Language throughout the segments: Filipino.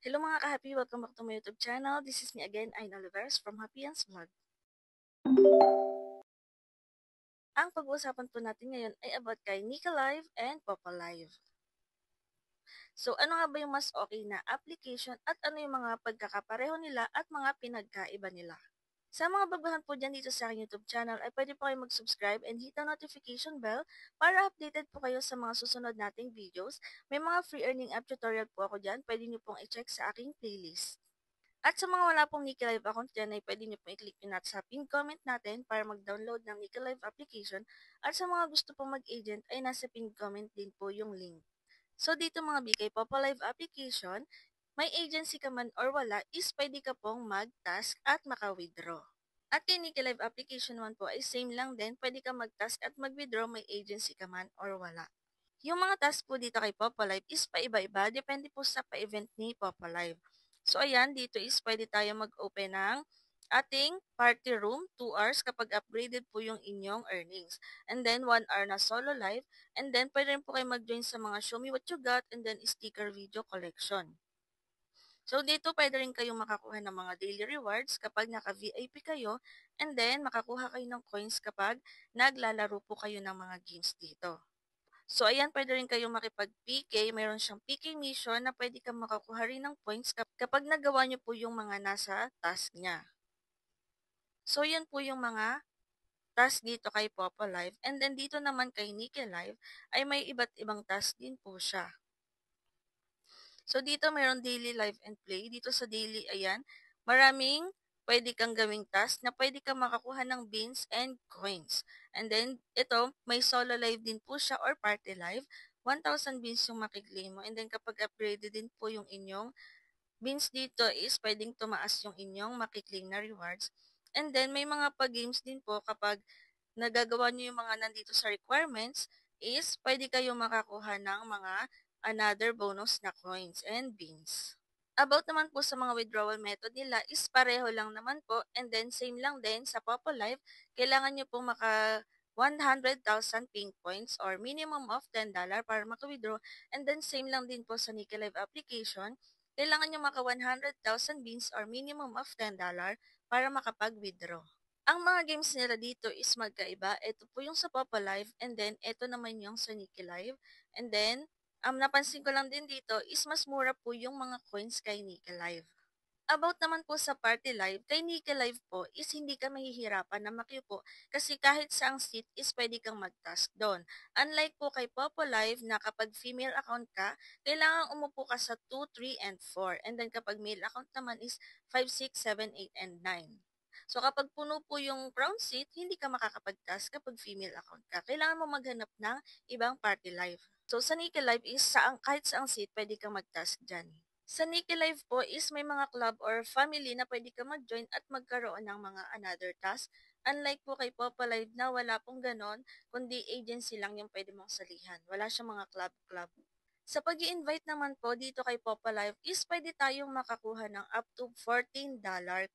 Hello mga ka-happy! Welcome back to my YouTube channel. This is me again, Ayn Oliveros from Happy and Vlog. Ang pag-uusapan po natin ngayon ay about kay Nika Live and Popa Live. So ano nga ba yung mas okay na application at ano yung mga pagkakapareho nila at mga pinagkaiba nila? Sa mga baguhan po dyan dito sa aking YouTube channel ay pwede po kayo mag-subscribe and hit ang notification bell para updated po kayo sa mga susunod nating videos. May mga free earning app tutorial po ako dyan. Pwede nyo pong i-check sa aking playlist. At sa mga wala pong Nika Live account dyan ay pwede nyo pong i-click yun sa pin comment natin para mag-download ng Nika Live application. At sa mga gusto pong mag-agent ay nasa pin comment din po yung link. So dito mga BK Popa Live application, may agency ka man or wala is pwede ka pong mag-task at maka-withdraw. At kay Nika Live application naman po ay same lang din, pwede ka mag-task at mag-withdraw may agency ka man or wala. Yung mga task po dito kay Popa Live is paiba-iba, depende po sa pa-event ni Popa Live. So ayan, dito is pwede tayo mag-open ng ating party room, 2 hours kapag upgraded po yung inyong earnings. And then 1 hour na solo live, and then pwede rin po kayo mag-join sa mga show me what you got, and then sticker video collection. So dito pwede rin kayong makakuha ng mga daily rewards kapag naka-VIP kayo, and then makakuha kayo ng coins kapag naglalaro po kayo ng mga games dito. So, ayan, pwede rin kayong makipag-PK. Mayroon siyang PK mission na pwede kang makakuha rin ng points kapag nagawa nyo po yung mga nasa task niya. So, yan po yung mga task dito kay Popa Live. And then, dito naman kay Nika Live ay may iba't ibang task din po siya. So, dito mayroon daily live and play. Dito sa daily, ayan, maraming pwede kang gawing task na pwede kang makakuha ng beans and coins. And then, ito, may solo live din po siya or party live. 1,000 beans yung makiklaim mo. And then, kapag upgraded din po yung inyong beans dito is pwedeng tumaas yung inyong makiklaim na rewards. And then, may mga pag-games din po kapag nagagawa nyo yung mga nandito sa requirements is pwede kayong makakuha ng mga another bonus na coins and beans. About naman po sa mga withdrawal method nila is pareho lang naman po, and then same lang din sa Popa Live, kailangan nyo pong maka 100,000 pink points or minimum of $10 para maka-withdraw, and then same lang din po sa Nika Live application, kailangan nyo maka 100,000 beans or minimum of $10 para makapag-withdraw. Ang mga games nila dito is magkaiba. Ito po yung sa Popa Live, and then ito naman yung sa Nika Live, and then napansin ko lang din dito is mas mura po yung mga coins kay Nika Live. About naman po sa Party Live, kay Nika Live po is hindi ka mahihirapan na makiupo kasi kahit saang seat is pwede kang mag-task doon. Unlike po kay Popo Live na kapag female account ka, kailangan umupo ka sa 2, 3, and 4. And then kapag male account naman is 5, 6, 7, 8, and 9. So kapag puno po yung crown seat, hindi ka makakapag-task kapag female account ka. Kailangan mo maghanap ng ibang Party Live. So, sa Nika Live is kahit saang seat, pwede kang mag-task dyan. Sa Nika Live po is may mga club or family na pwede kang mag-join at magkaroon ng mga another task. Unlike po kay Popa Live na wala pong ganon, kundi agency lang yung pwede mong salihan. Wala siyang mga club-club. Sa pag-i-invite naman po dito kay Popa Live is pwede tayong makakuha ng up to $14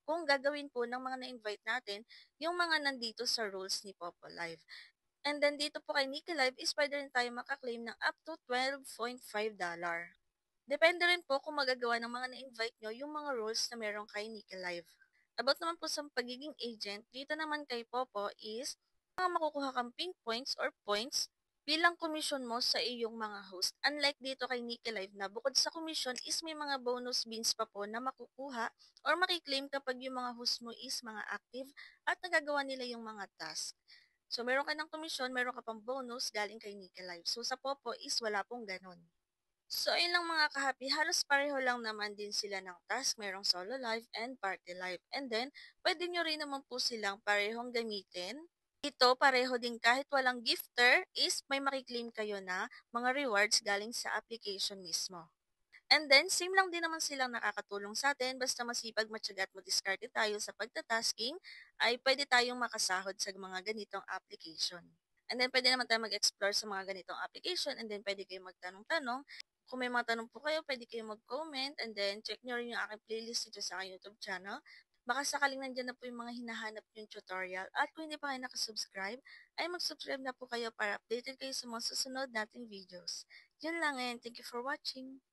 kung gagawin po ng mga na-invite natin yung mga nandito sa rules ni Popa Live. And then dito po kay Nika Live is pwede rin tayo makaklaim ng up to $12.5. Depende rin po kung magagawa ng mga na-invite nyo yung mga rules na meron kay Nika Live. About naman po sa pagiging agent, dito naman kay Popo is mga makukuha kang pink points or points bilang komisyon mo sa iyong mga host. Unlike dito kay Nika Live na bukod sa komisyon is may mga bonus beans pa po na makukuha or makiklaim kapag yung mga host mo is mga active at nagagawa nila yung mga task. So, meron ka ng komisyon, meron ka pang bonus galing kay Nika Live. So, sa Popo is wala pong ganon. So, ayun lang mga kahapi, halos pareho lang naman din sila ng task. Merong solo live and party live. And then, pwede nyo rin naman po silang parehong gamitin. Ito, pareho din kahit walang gifter is may makiklaim kayo na mga rewards galing sa application mismo. And then, same lang din naman silang nakakatulong sa atin. Basta masipag, matyaga at madiskarte tayo sa pagtatasking, ay pwede tayong makasahod sa mga ganitong application. And then, pwede naman tayo mag-explore sa mga ganitong application. And then, pwede kayong magtanong-tanong. Kung may mga tanong po kayo, pwede kayong mag-comment. And then, check nyo rin yung aking playlist dito sa aking YouTube channel. Baka sakaling nandyan na po yung mga hinahanap yung tutorial. At kung hindi pa kayo nakasubscribe, ay mag-subscribe na po kayo para updated kayo sa mga susunod nating videos. Yun lang and thank you for watching.